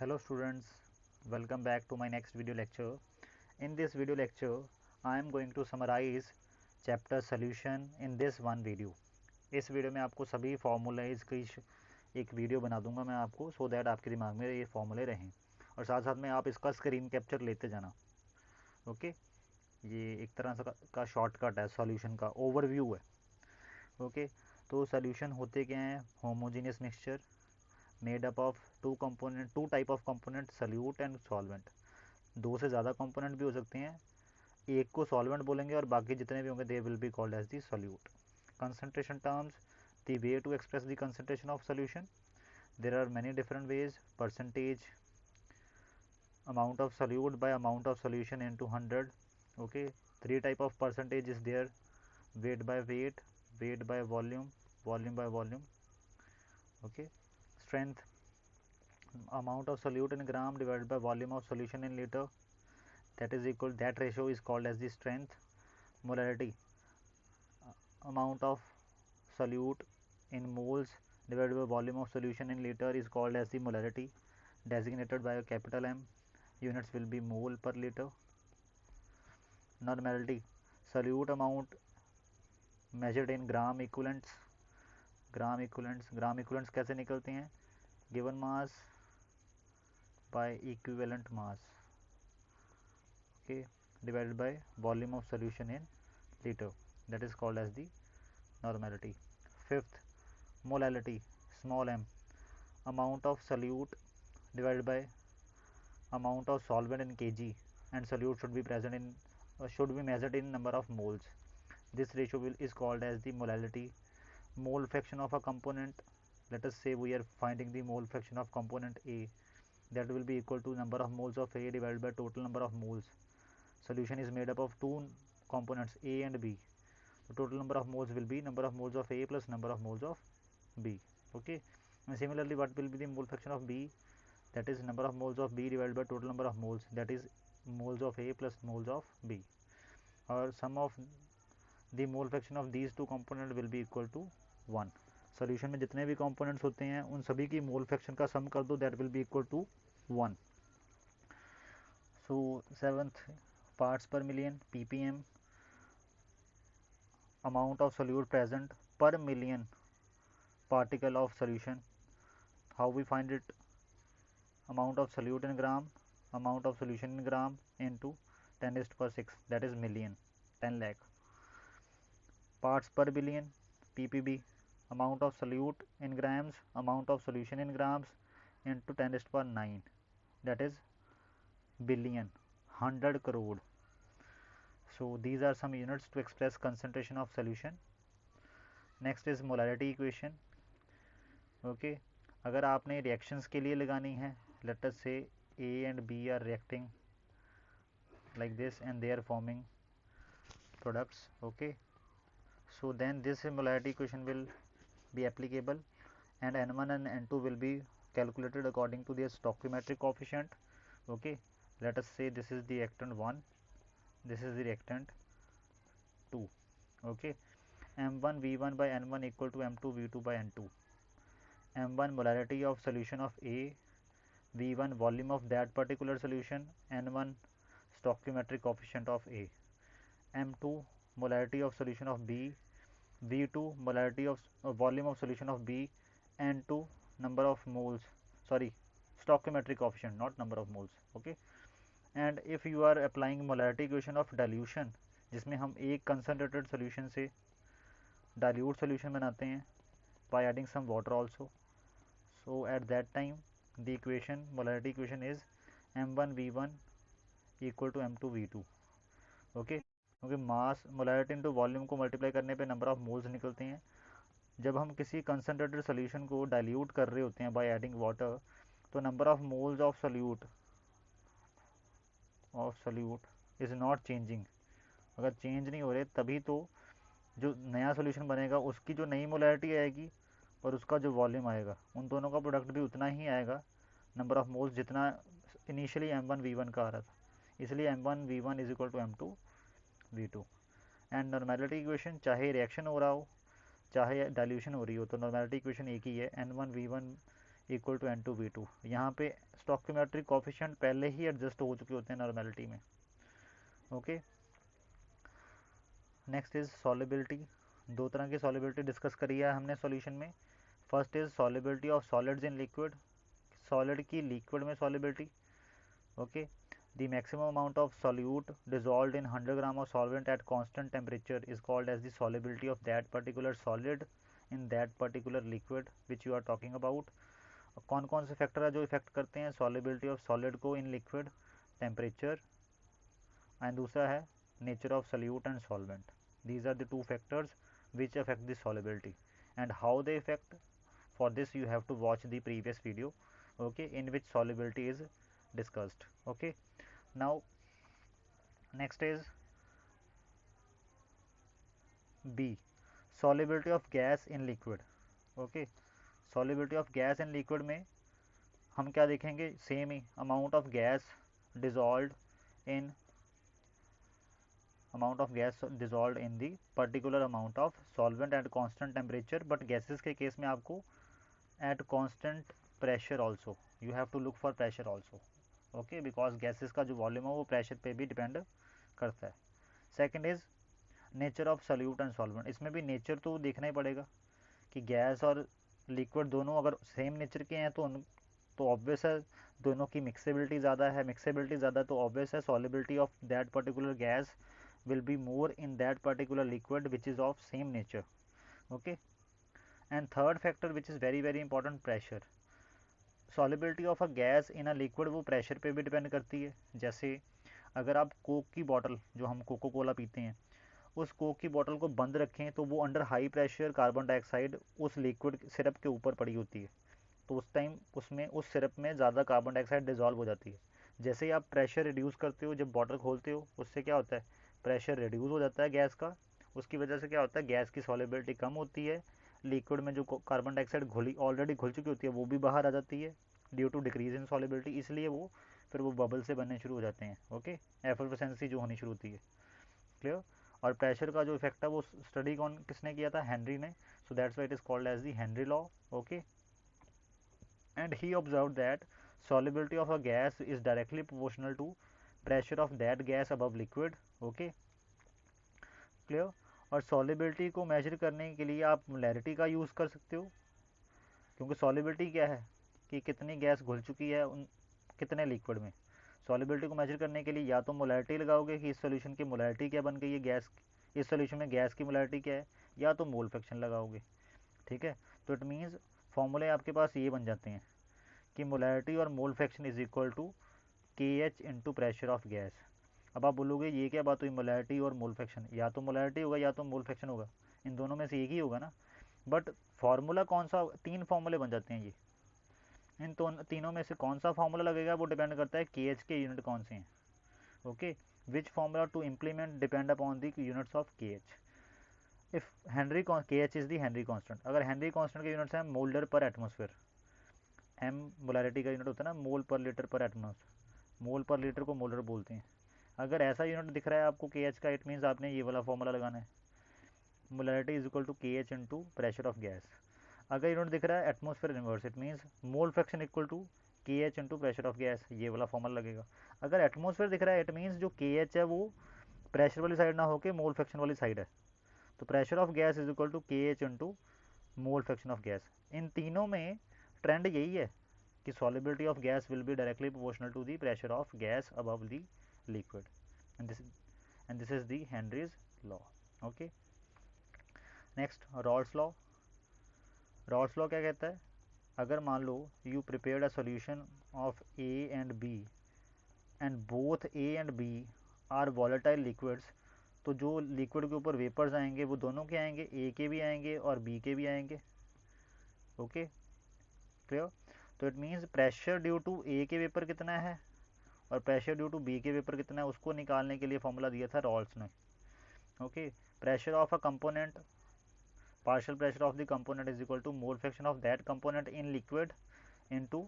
Hello students, welcome back to my next video lecture. In this video lecture, I am going to summarize chapter solution in this one video. इस video में आपको सभी फॉर्मूलाइज की एक video बना दूंगा मैं आपको सो दैट आपके दिमाग में ये फॉर्मूले रहें और साथ साथ में आप इसका स्क्रीन कैप्चर लेते जाना. ओके ये एक तरह से का शॉर्टकट है, सॉल्यूशन का ओवरव्यू है. ओके तो सॉल्यूशन होते क्या हैं? Homogeneous mixture made up of two type of component, solute and solvent. दो से ज़्यादा कंपोनेंट भी हो सकते हैं. एक को सॉल्वेंट बोलेंगे और बाकी जितने भी होंगे they will be called as the solute. Concentration terms, the way to express the concentration of solution. There are many different ways. Percentage, amount of solute by amount of solution into 100. Okay, three type of percentage is there: weight by weight, weight by volume, volume by volume. Okay, strength, amount of solute in gram divided by volume of solution in liter, that is equal, that ratio is called as the strength. Molarity, amount of solute in moles divided by volume of solution in liter is called as the molarity, designated by a capital M. Units will be mole per liter. Normality, solute amount measured in gram equivalents. gram equivalents कैसे निकलते हैं? given mass by equivalent mass, okay, divided by volume of solution in liter, that is called as the normality. Fifth, molality, small m, amount of solute divided by amount of solvent in kg, and solute should be present in should be measured in number of moles. This ratio is called as the molality. Mole fraction of a component, let us say we are finding the mole fraction of component A, that will be equal to number of moles of A divided by total number of moles. Solution is made up of two components A and B. The total number of moles will be number of moles of A plus number of moles of B. Okay, and similarly what will be the mole fraction of B? That is number of moles of B divided by total number of moles, that is moles of A plus moles of B, or sum of the mole fraction of these two components will be equal to 1. Solution में जितने भी components होते हैं उन सभी की mole fraction का sum कर दो, that will be equal to 1. So seventh, parts per million, ppm, amount of solute present per million particle of solution. How we find it? Amount of solute in gram, amount of solution in gram into 10 raised to power 6, that is million, 10 lakh. Parts per billion, ppb, amount of solute in grams, amount of solution in grams into 10 raised to power 9, that is billion, 100 crore. So these are some units to express concentration of solution. Next is molarity equation. Okay, अगर आपने reactions के लिए लगानी है, let us say A and B are reacting like this and they are forming products. Okay, so then this molarity equation will be applicable, and N1 and N2 will be calculated according to their stoichiometric coefficient. Okay, let us say this is the reactant 1, this is the reactant 2. Okay, M1 V1 by N1 equal to M2 V2 by N2. M1 molarity of solution of A, V1 volume of that particular solution, N1 stoichiometric coefficient of A. M2 molarity of solution of B, V2 molarity of volume of solution of B, N2 number of moles, sorry, stoichiometric coefficient, not number of moles. Okay, and if you are applying molarity equation of dilution, जिसमें हम एक concentrated solution से dilute solution बनाते हैं by adding some water also, so at that time the equation, molarity equation is M1 V1 equal to M2 V2. Okay, क्योंकि मास molarity into volume को multiply करने पे नंबर ऑफ मोल्स निकलते हैं. जब हम किसी कंसनट्रेटेड सोल्यूशन को डाइल्यूट कर रहे होते हैं बाय एडिंग वाटर, तो number of moles of solute is not changing. अगर चेंज नहीं हो रहे तभी तो जो नया सोल्यूशन बनेगा उसकी जो नई मोलैरिटी आएगी और उसका जो वॉल्यूम आएगा उन दोनों का प्रोडक्ट भी उतना ही आएगा, नंबर ऑफ मोल्स जितना इनिशियली M1 V1 का आ रहा था. इसलिए M1 V1 is equal to M2 V2. And normality equation, चाहे रिएक्शन हो रहा हो चाहे डाइल्यूशन हो रही हो, तो नॉर्मेलिटी इक्वेशन एक ही है, N1 V1 equal to N2 V2. यहाँ पे स्टोइकियोमेट्रिक कोफिशिएंट पहले ही एडजस्ट हो चुके होते हैं नॉर्मेलिटी में। Okay, next is solubility. दो तरह की सॉलिबिलिटी डिस्कस करी है हमने सॉल्यूशन में। First is solubility of solids in liquid, solid की लिक्विड में solubility. Okay, the maximum amount of solute dissolved in 100 gram of solvent at constant temperature is called as the solubility of that particular solid in that particular liquid which you are talking about। कौन कौन से factor है जो effect करते हैं solubility of solid को in liquid? Temperature and दूसरा है nature of solute and solvent. These are the two factors which affect the solubility and how they effect. For this you have to watch the previous video, okay, in which solubility is discussed। okay, now next is B, solubility of gas in liquid। okay, solubility of gas in liquid में हम क्या देखेंगे? Same ही amount of gas dissolve in the particular amount of solvent at constant temperature. But gases के case में आपको at constant pressure also, you have to look for pressure also. Okay, because gases का जो volume है वो pressure पे भी depend करता है। Second is nature of solute and solvent. इसमें भी नेचर तो देखना ही पड़ेगा कि गैस और लिक्विड दोनों अगर सेम नेचर के हैं तो ऑब्वियस है दोनों की मिक्सेबिलिटी ज़्यादा है। मिक्सेबिलिटी ज़्यादा तो ऑब्वियस है solubility of that particular gas will be more in that particular liquid which is of same nature। okay, and third factor which is very important, pressure। solubility of a gas in a liquid वो pressure पे भी depend करती है। जैसे अगर आप Coke की bottle, जो हम कोको कोला पीते हैं, उस कोक की बॉटल को बंद रखें तो वो under high pressure carbon dioxide उस लिक्विड सिरप के ऊपर पड़ी होती है, तो उस टाइम उसमें उस सिरप में ज़्यादा कार्बन डाइऑक्साइड डिजॉल्व हो जाती है। जैसे ही आप प्रेशर रिड्यूस करते हो, जब बॉटल खोलते हो, उससे क्या होता है? प्रेशर रिड्यूस हो जाता है गैस का। उसकी वजह से क्या होता है? गैस की सॉलिबिलिटी कम होती है, लिक्विड में जो कार्बन डाइऑक्साइड ऑलरेडी घुल चुकी होती है वो भी बाहर आ जाती है due to decrease in solubility. इसलिए फिर वो बबल से बनने शुरू हो जाते हैं। ओके, एफर्वेसेंसी जो होनी शुरू होती है। क्लियर? और प्रेशर का जो इफेक्ट है वो स्टडी किसने किया था? हेनरी ने। So that's why it is called as the Henry law. Okay, and he observed that solubility of a gas is directly proportional to pressure of that gas above liquid। okay, clear? और solubility को major करने के लिए आप molarity का use कर सकते हो, क्योंकि solubility क्या है कि कितनी गैस घुल चुकी है कितने लिक्विड में। solubility को मेजर करने के लिए या तो मोलैरिटी लगाओगे कि इस सोल्यूशन की मोलैरिटी क्या बन गई है गैस, इस सोल्यूशन में गैस की मोलैरिटी क्या है, या तो मोल फ्रैक्शन लगाओगे। ठीक है, तो इट मीन्स फॉर्मूले आपके पास ये बन जाते हैं कि मोलैरिटी और mole fraction is equal to K H into pressure of gas. अब आप बोलोगे ये क्या बात हुई मोलैरिटी और मोल फ्रैक्शन? या तो मोलैरिटी होगा या तो मोल फ्रैक्शन होगा, इन दोनों में से एक ही होगा ना। बट फार्मूला कौन सा? तीन फार्मूले बन जाते हैं ये। इन तीनों में से कौन सा फार्मूला लगेगा वो डिपेंड करता है के एच के यूनिट कौन से हैं। Okay, which formula to implement depend upon the units of K H. If Henry K H is the Henry constant, अगर हेनरी कॉन्स्टेंट के यूनिट्स हैं मोल्डर पर एटमोसफेयर, एम मोलैरिटी का यूनिट होता है ना, मोल पर लीटर पर एटमॉस्फेयर, मोल पर लीटर को मोलर बोलते हैं। अगर ऐसा यूनिट दिख रहा है आपको के एच का, इट मीन्स आपने ये वाला फॉर्मूला लगाना है, molarity is equal to K H into pressure of gas. अगर यूनिट दिख रहा है atmosphere inverse, it means mole fraction equal to K H into pressure of gas, ये वाला फॉर्मूला लगेगा। अगर एटमॉस्फेयर दिख रहा है, इट मीन्स जो के एच है वो प्रेशर वाली साइड ना होकर मोल फ्रैक्शन वाली साइड है, तो pressure of gas is equal to K H into mole fraction of gas. इन तीनों में ट्रेंड यही है कि solubility of gas will be directly proportional to the pressure of gas above the liquid, and this is the Henry's law। okay, next Raoult's law। Raoult's law क्या कहता है? अगर मान लो you prepared a solution of A and B and both A and B are volatile liquids, तो जो liquid के ऊपर vapours आएंगे वो दोनों के आएंगे, ए के भी आएंगे और बी के भी आएंगे। Okay, clear? तो it means pressure due to A के वेपर कितना है और प्रेशर ड्यू टू बी के वेपर कितना है, उसको निकालने के लिए फॉर्मूला दिया था रॉल्स ने। Okay, pressure of a component, partial pressure of the component is equal to mole fraction of that component in liquid into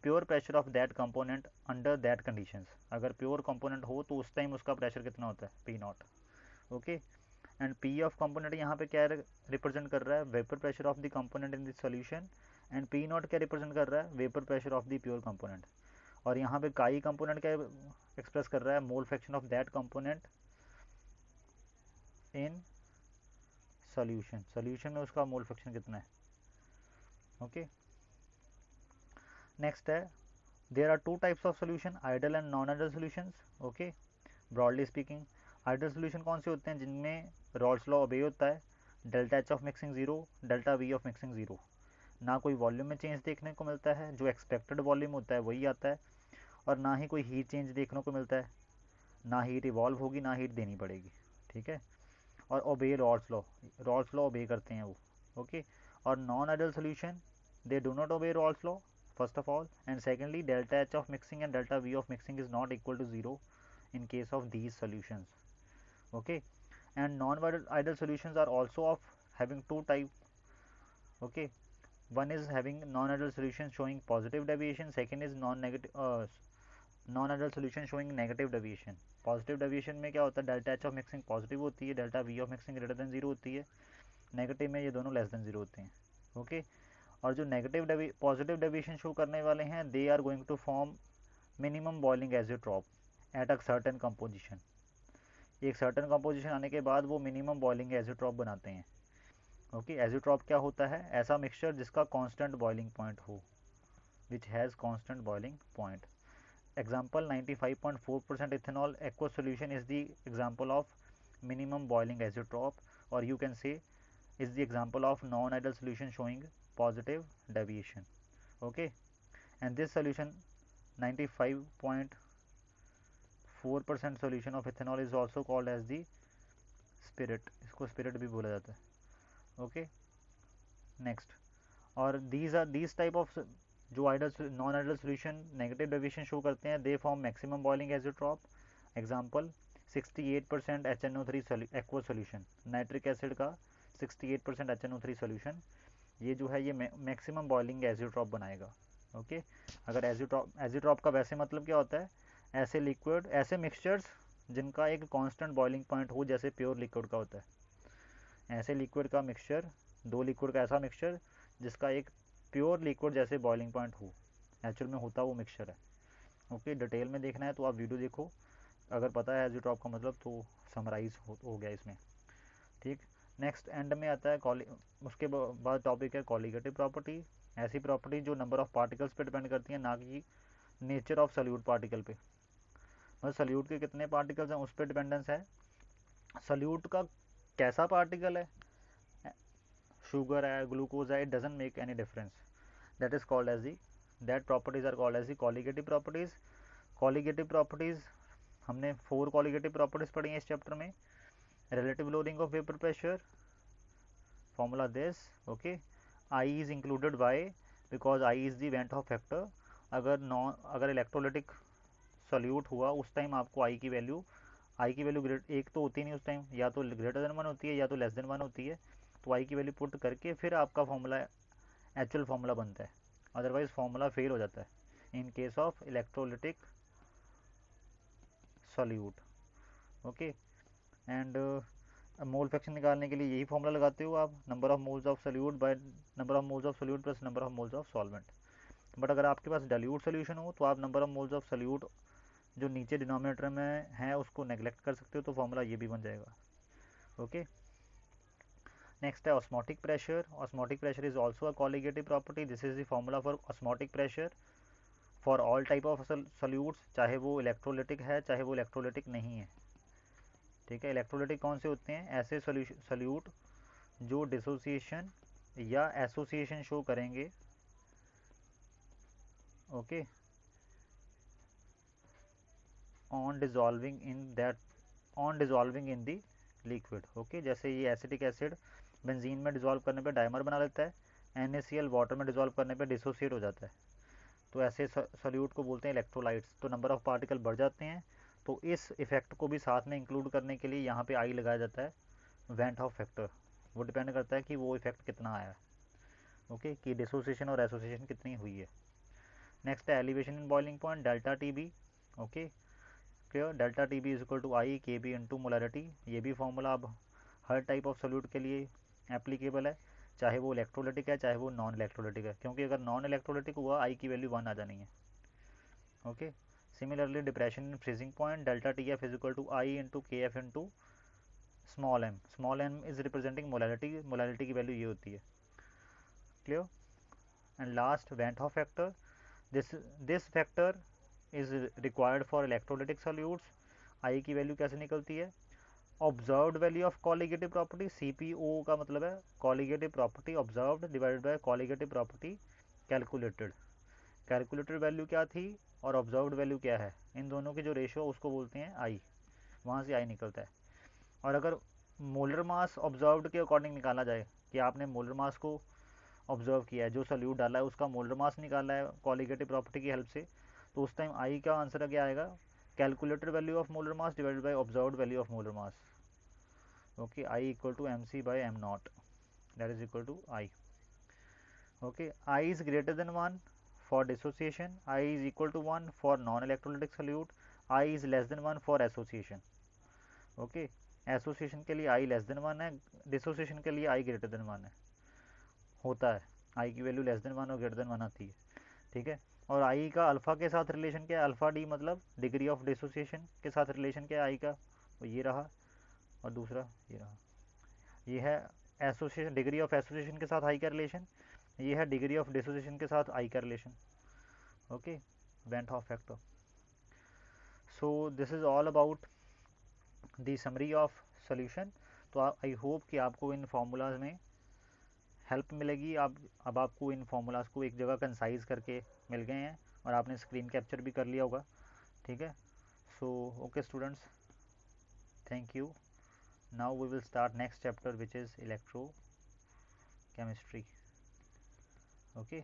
pure pressure of that component under that conditions. अगर pure component हो तो उस time उसका pressure कितना होता है? P nought. Okay, and P of component यहाँ पे क्या रिप्रेजेंट कर रहा है? Vapour pressure of the component in the solution and P not क्या रिप्रेजेंट कर रहा है, vapour pressure of the pure component, और यहाँ पे काई कंपोनेंट क्या एक्सप्रेस कर रहा है, mole fraction of that component in solution, solution में उसका मोल फ्रैक्शन कितना है। ओके, नेक्स्ट है there are two types of solution, ideal and non ideal solutions. Okay, broadly speaking ideal solution कौन से होते हैं, जिनमें रॉल्स लॉ ओबे होता है, delta H of mixing zero, delta we of mixing zero, ना कोई वॉल्यूम में चेंज देखने को मिलता है, जो एक्सपेक्टेड वॉल्यूम होता है वही आता है, और ना ही कोई हीट चेंज देखने को मिलता है, ना हीट इवॉल्व होगी ना हीट देनी पड़ेगी। ठीक है, और ओबे रॉल्स लॉ ओबे करते हैं वो। ओके, और non ideal solution they do not obey Rawls law first of all, and secondly delta H of mixing and delta V of mixing is not equal to 0 in case of these solutions. Okay, and non-ideal solutions are also of having two type. Okay, one is having non-ideal solution showing positive deviation, second is non-ideal solution showing negative deviation. Positive deviation में क्या होता है, delta H of mixing positive होती है, delta we of mixing greater than zero होती है, negative में ये दोनों लेस देन जीरो होते हैं। ओके, और जो नेगेटिव पॉजिटिव डेविएशन शो करने वाले हैं, they are going to form minimum boiling azeotrope at a certain composition, एक सर्टेन कंपोजिशन आने के बाद वो मिनिमम बॉइलिंग एजियोट्रॉप बनाते हैं। ओके, एजियोट्रॉप क्या होता है, ऐसा मिक्सचर जिसका कांस्टेंट बॉइलिंग पॉइंट हो, which has constant boiling point. Example 95.4% ethanol aqua solution is the example of minimum boiling azeotrope, or you can say is the example of non-ideal solution showing positive deviation. Okay, and this solution 95.4% solution of ethanol is also called as the spirit, इसको spirit भी बोला जाता है। Okay, next, और these type of जो ideal non ideal solution negative deviation show करते हैं, they form maximum boiling azeotrope. Example 68% HNO3 aqua solution, nitric acid का 68% HNO3 सोल्यूशन, ये जो है ये मैक्सिमम बॉइलिंग एजियोट्रॉप बनाएगा। ओके, अगर एजियोट्रॉप का वैसे मतलब क्या होता है, ऐसे लिक्विड, ऐसे मिक्सचर्स जिनका एक कांस्टेंट बॉइलिंग पॉइंट हो, जैसे प्योर लिक्विड का होता है। ऐसे लिक्विड का मिक्सचर, दो लिक्विड का ऐसा मिक्सचर जिसका एक प्योर लिक्विड जैसे बॉइलिंग पॉइंट हो, एक्चुअल में होता वो मिक्सचर है। ओके, डिटेल में देखना है तो आप वीडियो देखो, अगर पता है एजियोट्रॉप का मतलब तो समराइज हो गया इसमें। ठीक, नेक्स्ट एंड में आता है उसके बाद टॉपिक है कॉलिगेटिव प्रॉपर्टी, ऐसी प्रॉपर्टी जो नंबर ऑफ पार्टिकल्स पे डिपेंड करती है, ना कि नेचर ऑफ सल्यूट पार्टिकल पे, मतलब सल्यूट के कितने पार्टिकल्स हैं उस पर डिपेंडेंस है। सल्यूट का कैसा पार्टिकल है, शुगर है, ग्लूकोज है, it doesn't make any difference, that is called as the, that properties are called as the colligative properties. Colligative properties हमने 4 कॉलिगेटिव प्रॉपर्टीज पढ़ी हैं इस चैप्टर में। relative lowering of vapor pressure, formula this. Okay, I is included, why, because I is the Van't Hoff factor। अगर electrolytic solute हुआ उस time आपको आई की वैल्यू एक तो होती नहीं उस टाइम, या तो ग्रेटर देन 1 होती है या तो लेस देन 1 होती है, तो आई की वैल्यू पुट करके फिर आपका फॉर्मूला एक्चुअल फॉर्मूला बनता है, अदरवाइज फॉर्मूला फेल हो जाता है in case of electrolytic solute. Okay, and mole fraction निकालने के लिए यही फॉर्मूला लगाते हो आप, number of moles of solute by number of moles of solute plus number of moles of solvent. But अगर आपके पास डाइल्यूट सोल्यूशन हो तो आप number of moles of solute जो नीचे डिनोमिनेटर में है उसको नेग्लेक्ट कर सकते हो, तो फॉर्मूला ये भी बन जाएगा। ओके, नेक्स्ट है osmotic pressure. Osmotic pressure is also a colligative property, this is the formula for osmotic pressure for all type of solutes, चाहे वो इलेक्ट्रोलिटिक है चाहे वो इलेक्ट्रोलिटिक नहीं है। ठीक है, इलेक्ट्रोलिटिक कौन से होते हैं, ऐसे सोल्यूट जो डिसोसिएशन या एसोसिएशन शो करेंगे। Okay, on dissolving in the liquid. Okay, जैसे ये एसिटिक एसिड बेंजीन में डिजॉल्व करने पे डाइमर बना लेता है, NaCl वाटर में डिजॉल्व करने पे डिसोसिएट हो जाता है, तो ऐसे सोल्यूट को बोलते हैं इलेक्ट्रोलाइट्स। तो नंबर ऑफ पार्टिकल बढ़ जाते हैं, तो इस इफेक्ट को भी साथ में इंक्लूड करने के लिए यहाँ पे आई लगाया जाता है, वेंट हॉफ फैक्टर। वो डिपेंड करता है कि वो इफेक्ट कितना आया है। ओके, कि डिसोसिएशन और एसोसिएशन कितनी हुई है। नेक्स्ट है elevation in boiling point, delta T B. Okay, clear, delta T B is equal to I K B into molarity. ये भी फॉर्मूला अब हर टाइप ऑफ सोल्यूट के लिए एप्लीकेबल है। चाहे वो इलेक्ट्रोलिटिक है चाहे वो नॉन इलेक्ट्रोलिटिक है, क्योंकि अगर नॉन इलेक्ट्रोलिटिक हुआ आई की वैल्यू 1 आ जानी है। Okay, similarly depression in freezing point delta T F is equal to i into K F into small m. Small m is representing molality, molality की वैल्यू ये होती है। Clear? And last van't Hoff factor, this factor is required for electrolytic solutes. I की वैल्यू कैसे निकलती है? Observed value of colligative property, CPO का मतलब है colligative property observed divided by colligative property calculated. Calculated value क्या थी और ऑब्जर्व्ड वैल्यू क्या है, इन दोनों की जो रेशियो उसको बोलते हैं आई, वहाँ से आई निकलता है। और अगर मोलर मास ऑब्जर्व्ड के अकॉर्डिंग निकाला जाए कि आपने मोलर मास को ऑब्जर्व किया है, जो सल्यूट डाला है उसका मोलर मास निकाला है कॉलिगेटिव प्रॉपर्टी की हेल्प से, तो उस टाइम आई का आंसर क्या आएगा? Calculated value of molar mass divided by observed value of molar mass. Okay, I equal to MC by M naught, that is equal to I. Okay, I is greater than 1 for dissociation, I is equal to 1 for non-electrolytic solute, I is less than 1 for association. Okay, association के लिए I less than 1 है, dissociation के लिए I greater than 1 है, होता है I की value less than 1 और ग्रेटर देन 1 आती है। ठीक है, और I का अल्फ़ा के साथ रिलेशन क्या है? अल्फ़ा डी मतलब डिग्री ऑफ डिसोसिएशन के साथ रिलेशन क्या है I का? वो ये रहा, और दूसरा ये रहा, ये है एसोसिएशन, डिग्री ऑफ एसोसिएशन के साथ आई का रिलेशन, ये है डिग्री ऑफ डिसोसिएशन के साथ आई का relation. Okay, went Hoff factor. So this is all about the summary of solution. तो आई होप कि आपको इन फार्मूलाज में हेल्प मिलेगी। आप अब आपको इन फार्मूलाज को एक जगह कंसाइज करके मिल गए हैं और आपने स्क्रीन कैप्चर भी कर लिया होगा। ठीक है, so okay students, thank you. Now we will start next chapter which is electrochemistry. Okay.